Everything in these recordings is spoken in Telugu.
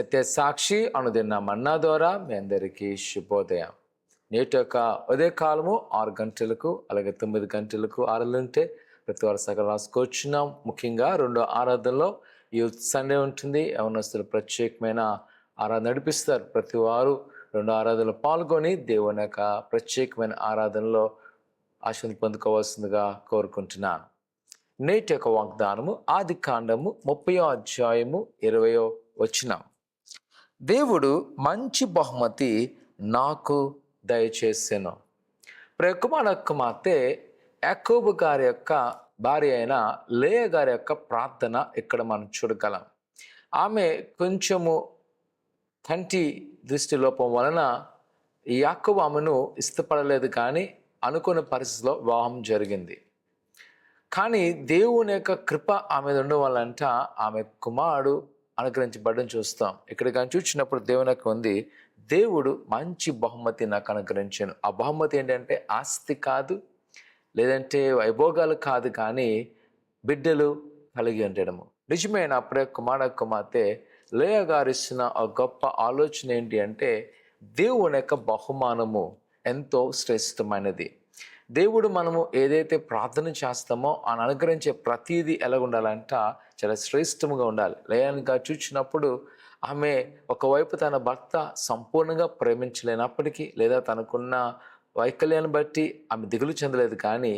సత్య సాక్షి అనుదిన మన్నా ద్వారా మీ అందరికీ శుభోదయం. నేటి యొక్క ఉదయకాలము 6 గంటలకు అలాగే 9 గంటలకు ఆరాధనలుంటే ప్రతి వారు సగం రాసుకొచ్చున్నాం. ముఖ్యంగా 2 ఆరాధనలో యూత్ సండే ఉంటుంది. యవనస్తులు ప్రత్యేకమైన ఆరాధన నడిపిస్తారు. ప్రతి వారు 2 ఆరాధనలో పాల్గొని దేవుని యొక్క ప్రత్యేకమైన ఆరాధనలో ఆశీర్వాదం పొందుకోవాల్సిందిగా కోరుకుంటున్నాను. నేటి యొక్క వాగ్దానము ఆదికాండము 30వ అధ్యాయము 20వ వచనం. దేవుడు మంచి బహుమతి నాకు దయచేసెను. ప్రియకుమార కుమార్తె యాకోబు గారి యొక్క భార్య అయిన లేయా గారి యొక్క ప్రార్థన ఇక్కడ మనం చూడగలం. ఆమె కొంచెము కంటి దృష్టి లోపం వలన యాకోబు ఆమెను ఇష్టపడలేదు, కానీ అనుకున్న పరిస్థితిలో వివాహం జరిగింది. కానీ దేవుని యొక్క కృప ఆమె ఉండడం వల్లంట ఆమె కుమారుడు అనుగ్రహించబడడం చూస్తాం. ఇక్కడ కానీ చూసినప్పుడు దేవుని యొక్క ఉంది, దేవుడు మంచి బహుమతి నాకు అనుగ్రహించాను. ఆ బహుమతి ఏంటంటే ఆస్తి కాదు, లేదంటే వైభోగాలు కాదు, కానీ బిడ్డలు కలిగి ఉండడము. నిజమైన అప్పుడే కుమార్తె లేయా గారు ఇచ్చిన ఆ గొప్ప ఆలోచన ఏంటి అంటే, దేవుని యొక్క బహుమానము ఎంతో శ్రేష్టమైనది. దేవుడు మనము ఏదైతే ప్రార్థన చేస్తామో ఆయన అనుగ్రహించే ప్రతీది ఎలా ఉండాలంట చాలా శ్రేష్టముగా ఉండాలి. లేయగా చూసినప్పుడు ఆమె ఒకవైపు తన భర్త సంపూర్ణంగా ప్రేమించలేనప్పటికీ, లేదా తనకున్న వైకల్యాన్ని బట్టి ఆమె దిగులు చెందలేదు, కానీ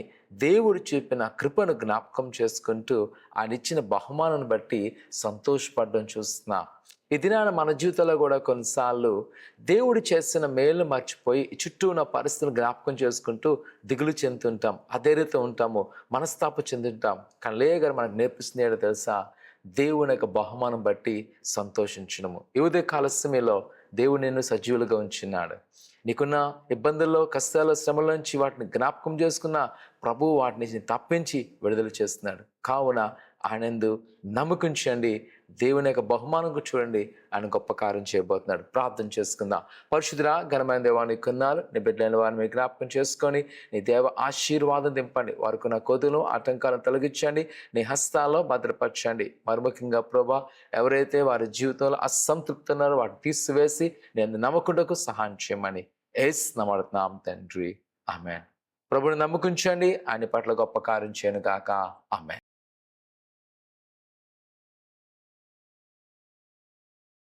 దేవుడు చూపిన కృపను జ్ఞాపకం చేసుకుంటూ ఆయన ఇచ్చిన బహుమానాన్ని బట్టి సంతోషపడడం చూస్తున్నా. ఈ దినాన మన జీవితంలో కూడా కొన్నిసార్లు దేవుడు చేసిన మేలు మర్చిపోయి చుట్టూ ఉన్న పరిస్థితులను జ్ఞాపకం చేసుకుంటూ దిగులు చెందుతుంటాం, అధైర్యత ఉంటాము, మనస్తాపం చెందుంటాం. కానీ లేయా గారు మనకు నేర్పిస్తుంది ఏంటో తెలుసా? దేవుని యొక్క బహుమానం బట్టి సంతోషించడము. ఈ ఉదయ కాల సమయంలో దేవుడు నిన్ను సజీవులుగా ఉంచున్నాడు. నీకున్న ఇబ్బందుల్లో, కష్టాల, శ్రమల నుంచి వాటిని జ్ఞాపకం చేసుకున్న ప్రభువు వాటిని తప్పించి విడుదల చేస్తున్నాడు. కావున ఆయనందు నమ్మకించండి, దేవుని యొక్క బహుమానం చూడండి, ఆయన గొప్ప కార్యం చేయబోతున్నాడు. ప్రార్థన చేసుకుందాం. పరిశుద్ధుడా ఘనమైన దేవాన్ని కొన్నాళ్ళు నీ బిడ్డలైన వారిని మీరు జ్ఞాపకం చేసుకొని నీ దేవ ఆశీర్వాదం దింపండి. వారికి ఉన్న కొదులు ఆటంకాలను తొలగించండి, నీ హస్తాల్లో భద్రపరచండి. మరి ముఖ్యంగా ప్రభా, ఎవరైతే వారి జీవితంలో అసంతృప్తి ఉన్నారో వాటిని తీసివేసి నేను నమ్మకుంటకు సహాయం చేయమని యేసు నామమున తండ్రి, ఆమేన్. ప్రభుని నమ్మకించండి, ఆయన పట్ల గొప్ప కార్యం చేయను గాక. ఆమేన్.